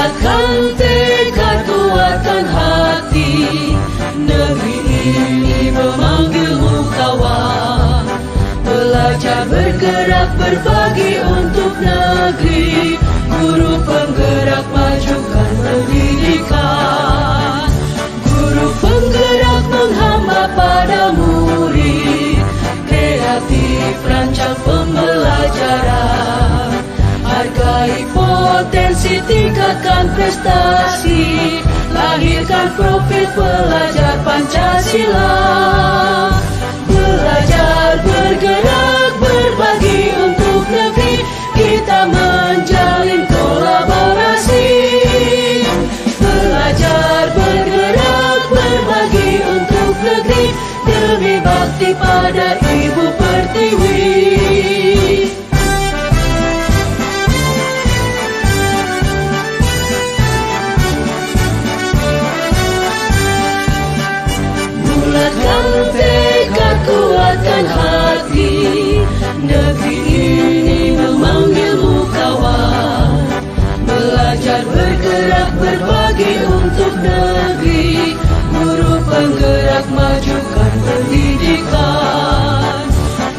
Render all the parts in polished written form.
Bulatkan tekad, kuatkan hati, negeri ini memanggilmu kawan. Belajar, bergerak, berbagi untuk negeri. Guru penggerak, majukan pendidikan. Guru penggerak menghamba pada murid. Kreatif, rancang pembelajaran. Hargai potensi, tingkatkan prestasi. Lahirkan profil pelajar Pancasila. Belajar, bergerak, berbagi untuk negeri. Kita menjalin kolaborasi. Belajar, bergerak, berbagi untuk negeri. Demi bakti pada Ibu Pertiwi. Bulatkan tekad, kuatkan hati, negeri ini memanggilmu kawan. Belajar, bergerak, berbagi untuk negeri. Guru penggerak, majukan pendidikan.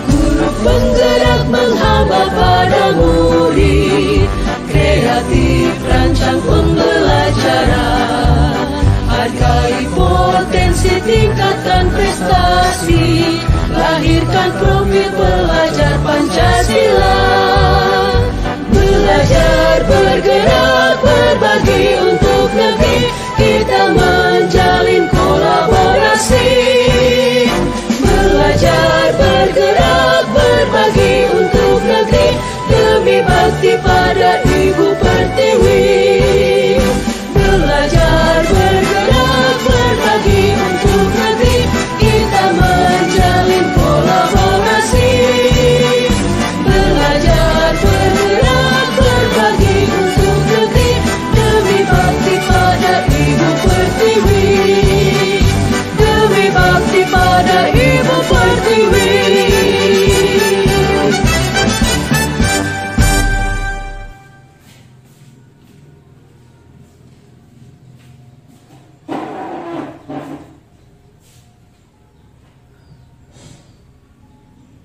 Guru penggerak menghamba pada murid. Kreatif, rancang pembelajaran. Hargai potensi, tingkatkan prestasi. Lahirkan profil pelajar Pancasila. Belajar, bergerak, berbagi untuk negeri. Kita menjalin kolaborasi. Belajar, bergerak, berbagi untuk negeri. Demi bakti pada Ibu Pertiwi. Belajar, bergerak, berbagi untuk negeri. Kita menjalin kolaborasi. Belajar, bergerak, berbagi untuk negeri. Demi bakti pada Ibu Pertiwi. Demi bakti pada Ibu Pertiwi.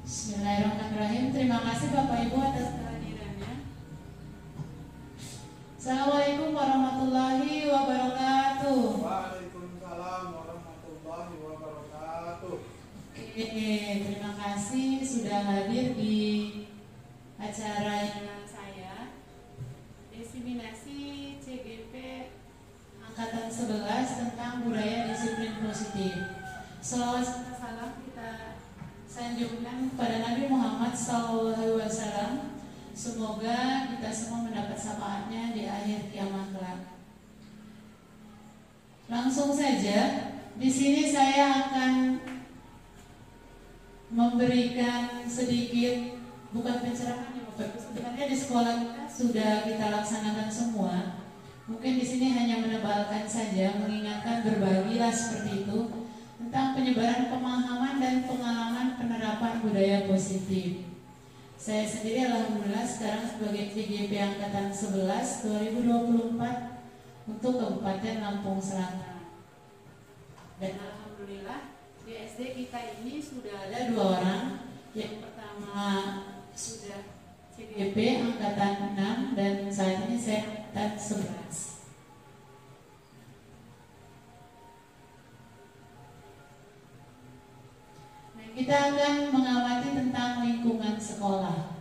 Bismillahirrahmanirrahim. Terima kasih Bapak Ibu atas kehadirannya. Assalamualaikum warahmatullahi wabarakatuh. Waalaikumsalam warahmatullahi wabarakatuh. Oke, terima kasih sudah hadir di acara saya, Diseminasi CGP Angkatan 11 tentang budaya disiplin positif. Salawat serta salam kita sanjungkan kepada Nabi Muhammad SAW. Semoga kita semua mendapat syafaatnya di akhir kiamat kelak. Langsung saja, di sini saya akan memberikan sedikit, bukan pencerahan ya Bapak Ibu. Sebenarnya di sekolah kita sudah kita laksanakan semua. Mungkin di sini hanya menebalkan saja, mengingatkan, berbagilah seperti itu tentang penyebaran pemahaman dan pengalaman penerapan budaya positif. Saya sendiri alhamdulillah sekarang sebagai CGP Angkatan 11 2024 untuk Kabupaten Lampung Selatan. Dan alhamdulillah di SD kita ini sudah ada 2 orang. Yang pertama sudah CGP Angkatan 6 dan saat ini saya Angkatan 11. Kita akan mengamati tentang lingkungan sekolah.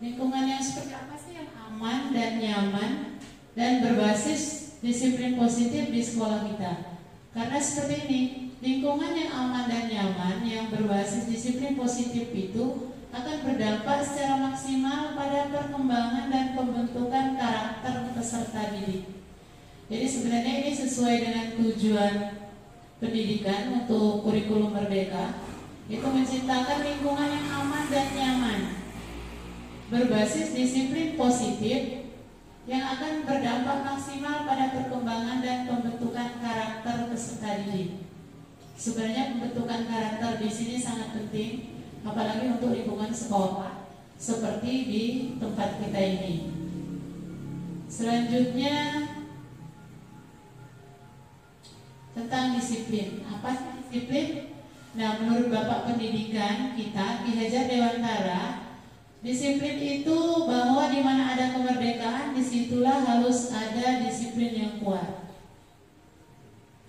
Lingkungan yang seperti apa sih yang aman dan nyaman dan berbasis disiplin positif di sekolah kita? Karena seperti ini, lingkungan yang aman dan nyaman yang berbasis disiplin positif itu akan berdampak secara maksimal pada perkembangan dan pembentukan karakter peserta didik. Jadi sebenarnya ini sesuai dengan tujuan pendidikan untuk kurikulum Merdeka, itu menciptakan lingkungan yang aman dan nyaman berbasis disiplin positif yang akan berdampak maksimal pada perkembangan dan pembentukan karakter peserta didik. Sebenarnya pembentukan karakter di sini sangat penting, apalagi untuk lingkungan sekolah seperti di tempat kita ini. Selanjutnya tentang disiplin. Apa sih disiplin? Nah, menurut Bapak Pendidikan kita, Ki Hajar Dewantara, disiplin itu bahwa di mana ada kemerdekaan, disitulah harus ada disiplin yang kuat.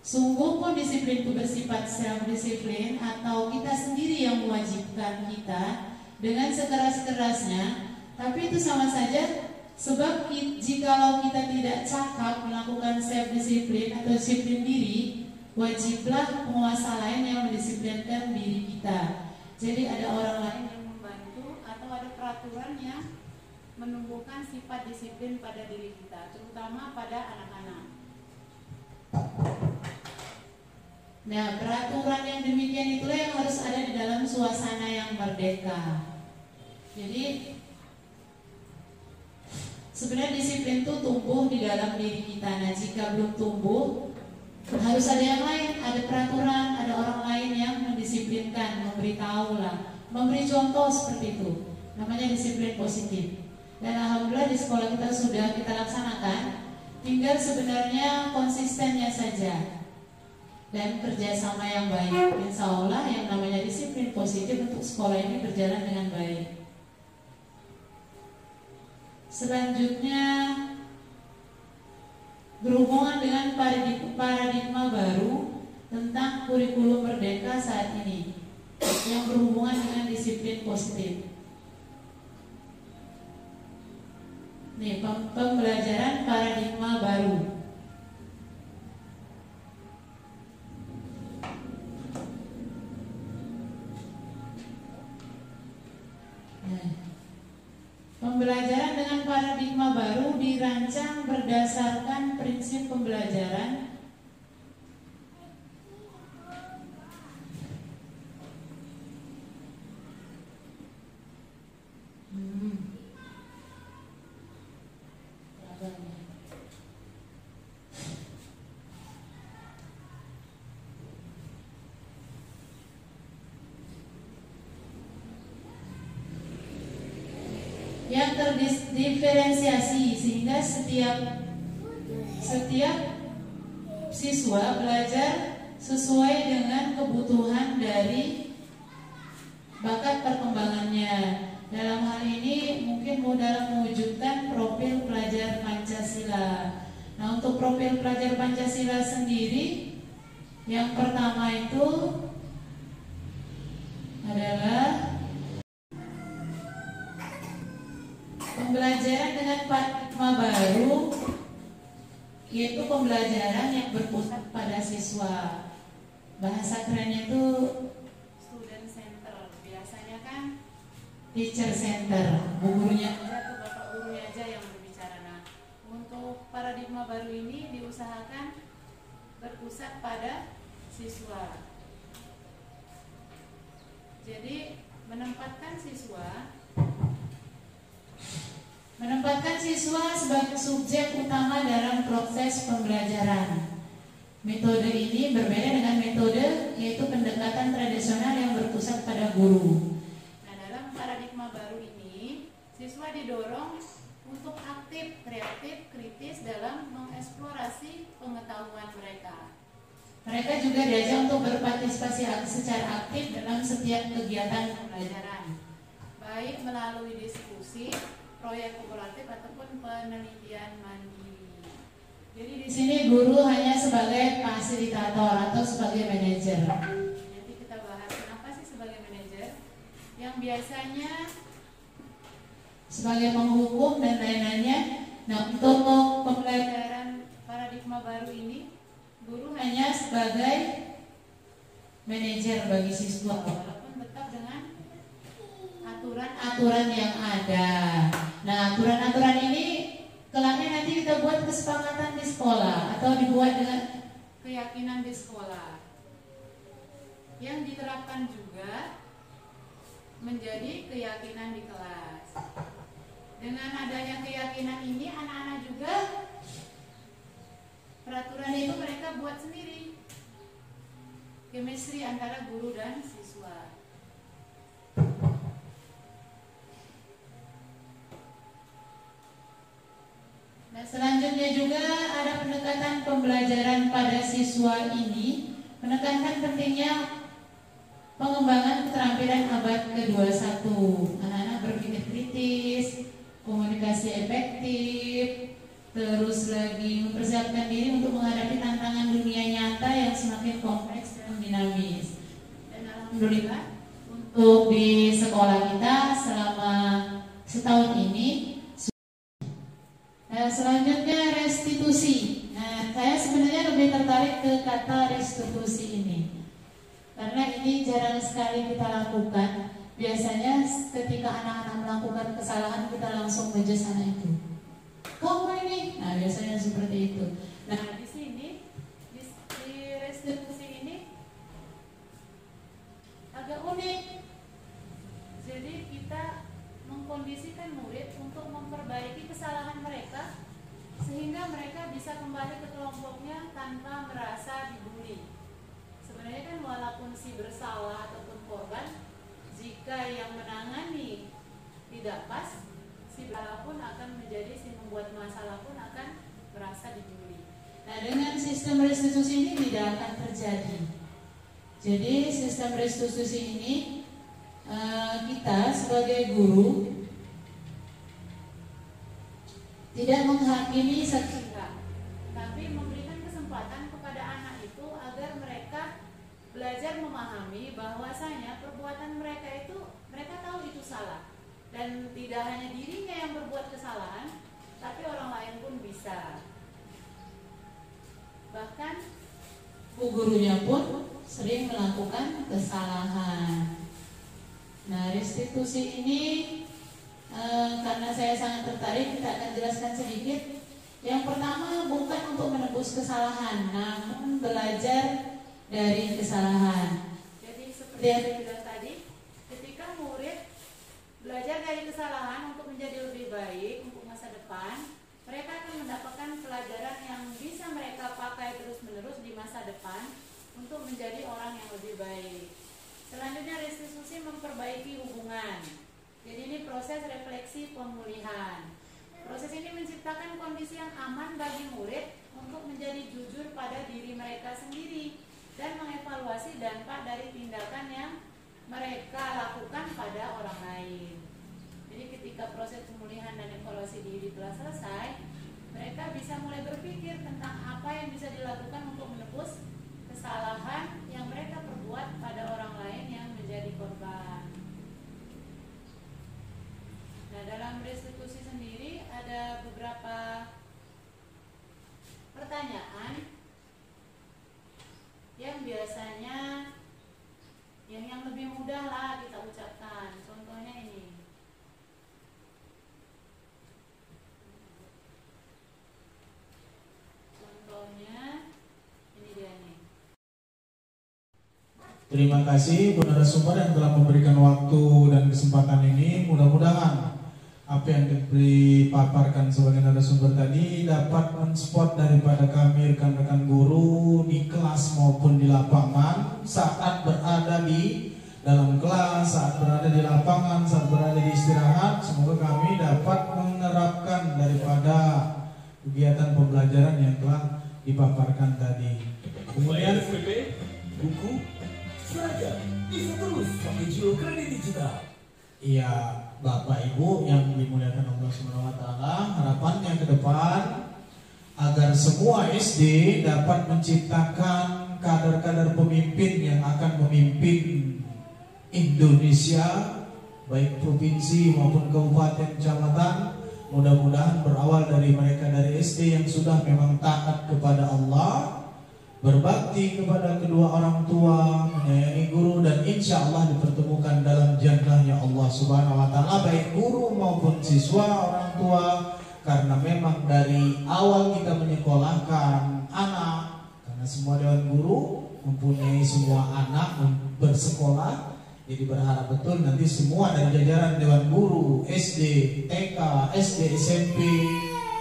Sungguh pun disiplin itu bersifat self-disiplin atau kita sendiri yang mewajibkan kita dengan sekeras-kerasnya, tapi itu sama saja, sebab jikalau kita tidak cakap melakukan self-disiplin atau disiplin diri, wajiblah penguasa lain yang mendisiplinkan diri kita. Jadi ada orang lain yang membantu atau ada peraturan yang menumbuhkan sifat disiplin pada diri kita, terutama pada anak-anak. Nah, peraturan yang demikian itulah yang harus ada di dalam suasana yang merdeka. Jadi sebenarnya disiplin itu tumbuh di dalam diri kita. Nah, jika belum tumbuh, harus ada yang lain, ada peraturan, ada orang lain yang mendisiplinkan, memberitahu lah, memberi contoh seperti itu. Namanya disiplin positif. Dan alhamdulillah di sekolah kita sudah kita laksanakan. Tinggal sebenarnya konsistennya saja dan kerjasama yang baik. Insya Allah yang namanya disiplin positif untuk sekolah ini berjalan dengan baik. Selanjutnya berhubungan dengan paradigma baru tentang kurikulum merdeka saat ini yang berhubungan dengan disiplin positif. Nih, pembelajaran paradigma baru. Pembelajaran dengan paradigma baru dirancang berdasarkan prinsip pembelajaran yang terdiferensiasi sehingga setiap siswa belajar sesuai dengan kebutuhan dari bakat perkembangannya. Dalam hal ini mungkin dalam mewujudkan profil pelajar Pancasila. Nah, untuk profil pelajar Pancasila sendiri, yang pertama itu adalah pembelajaran dengan paradigma baru, yaitu pembelajaran yang berpusat pada siswa. Bahasa kerennya itu student center. Biasanya kan teacher center, gurunya aja atau bapak gurunya aja yang berbicara. Nah, untuk paradigma baru ini diusahakan berpusat pada siswa. Jadi menempatkan siswa sebagai subjek utama dalam proses pembelajaran. Metode ini berbeda dengan metode yaitu pendekatan tradisional yang berpusat pada guru. Nah, dalam paradigma baru ini, siswa didorong untuk aktif, kreatif, kritis dalam mengeksplorasi pengetahuan mereka. Mereka juga diajak untuk berpartisipasi secara aktif dalam setiap kegiatan pembelajaran, baik melalui diskusi, proyek kooperatif ataupun penelitian mandiri. Jadi di sini guru hanya sebagai fasilitator atau sebagai manajer. Nanti kita bahas kenapa sih sebagai manajer, yang biasanya sebagai penghukum dan lain-lainnya. Nah, untuk pembelajaran paradigma baru ini, guru hanya sebagai manajer bagi siswa, walaupun tetap dengan aturan-aturan yang ada. Nah, aturan-aturan ini kelaknya nanti kita buat kesepakatan di sekolah atau dibuat dengan keyakinan di sekolah yang diterapkan juga menjadi keyakinan di kelas. Dengan adanya keyakinan ini, anak-anak juga peraturan itu mereka buat sendiri. Chemistry antara guru dan siswa. Nah, selanjutnya juga ada pendekatan pembelajaran pada siswa ini menekankan pentingnya pengembangan keterampilan abad ke-21. Anak-anak berpikir kritis, komunikasi efektif, terus lagi mempersiapkan diri untuk menghadapi tantangan dunia nyata yang semakin kompleks dan dinamis. Dan alhamdulillah untuk di sekolah kita selama setahun ini. Nah, selanjutnya restitusi. Nah, saya sebenarnya lebih tertarik ke kata restitusi ini karena ini jarang sekali kita lakukan. Biasanya ketika anak-anak melakukan kesalahan kita langsung menjudge anak itu. Kamu ini? Nah, biasanya seperti itu. Nah, di sini di restitusi ini agak unik. Jadi kita mengkondisikan murid untuk memperbaiki kesalahan mereka sehingga mereka bisa kembali ke kelompoknya tanpa merasa dibully. Sebenarnya kan walaupun si bersalah ataupun korban, jika yang menangani tidak pas, si bersalah pun akan menjadi si membuat masalah pun akan merasa dibully. Nah, dengan sistem restitusi ini tidak akan terjadi. Jadi sistem restitusi ini kita sebagai guru tidak menghakimi sepihak, tapi memberikan kesempatan kepada anak itu agar mereka belajar memahami bahwasanya perbuatan mereka itu mereka tahu itu salah dan tidak hanya dirinya yang berbuat kesalahan, tapi orang lain pun bisa. Bahkan bu gurunya pun sering melakukan kesalahan. Nah, restitusi ini karena saya sangat tertarik, kita akan jelaskan sedikit. Yang pertama, bukan untuk menebus kesalahan, namun belajar dari kesalahan. Jadi seperti yang saya bilang tadi, ketika murid belajar dari kesalahan untuk menjadi lebih baik untuk masa depan, mereka akan mendapatkan pelajaran yang bisa mereka pakai terus-menerus di masa depan untuk menjadi orang yang lebih baik. Selanjutnya, restitusi memperbaiki hubungan. Jadi ini proses refleksi pemulihan. Proses ini menciptakan kondisi yang aman bagi murid untuk menjadi jujur pada diri mereka sendiri dan mengevaluasi dampak dari tindakan yang mereka lakukan pada orang lain. Jadi ketika proses pemulihan dan evaluasi diri telah selesai, mereka bisa mulai berpikir tentang apa yang bisa dilakukan untuk menebus kesalahan yang mereka perbuat pada orang lain yang menjadi korban. Nah, dalam restitusi sendiri ada beberapa pertanyaan yang biasanya yang lebih mudah lah kita ucapkan. Contohnya ini. Contohnya ini dia nih. Terima kasih Bu narasumber yang telah memberikan waktu dan kesempatan ini. Mudah-mudahan apa yang dipaparkan sebagai narasumber tadi dapat mensupport daripada kami rekan-rekan guru di kelas maupun di lapangan saat berada di dalam kelas, saat berada di lapangan, saat berada di istirahat. Semoga kami dapat menerapkan daripada kegiatan pembelajaran yang telah dipaparkan tadi. Kemudian SPP, buku, seragam bisa terus pakai Giro Kredit Digital. Iya, Bapak Ibu yang dimuliakan Allah Subhanahu wa taala, harapannya ke depan agar semua SD dapat menciptakan kader-kader pemimpin yang akan memimpin Indonesia baik provinsi maupun kabupaten kecamatan. Mudah-mudahan berawal dari mereka dari SD yang sudah memang taat kepada Allah, berbakti kepada kedua orang tua, menyayangi guru, dan insya Allah dipertemukan dalam jannahnya Allah Subhanahu wa taala baik guru maupun siswa, orang tua, karena memang dari awal kita menyekolahkan anak, karena semua dewan guru mempunyai semua anak bersekolah. Jadi berharap betul nanti semua dari jajaran dewan guru SD, TK, SD, SMP,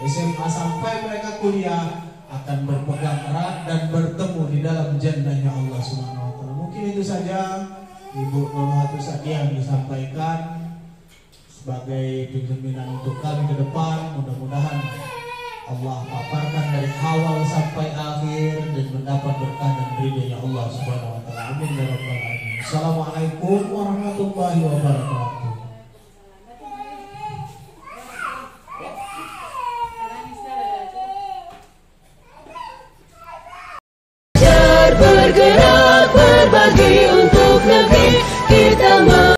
SMA sampai mereka kuliah akan berpegang erat dan bertemu di dalam jannahnya Allah Subhanahu wa taala. Mungkin itu saja Ibu Nurhatus Adi yang disampaikan sebagai penjaminan untuk kami ke depan. Mudah-mudahan Allah paparkan dari awal sampai akhir dan mendapat berkah dan ridhonya Allah Allah Subhanahu wa taala. Amin ya rabbal alamin. Assalamualaikum warahmatullahi wabarakatuh.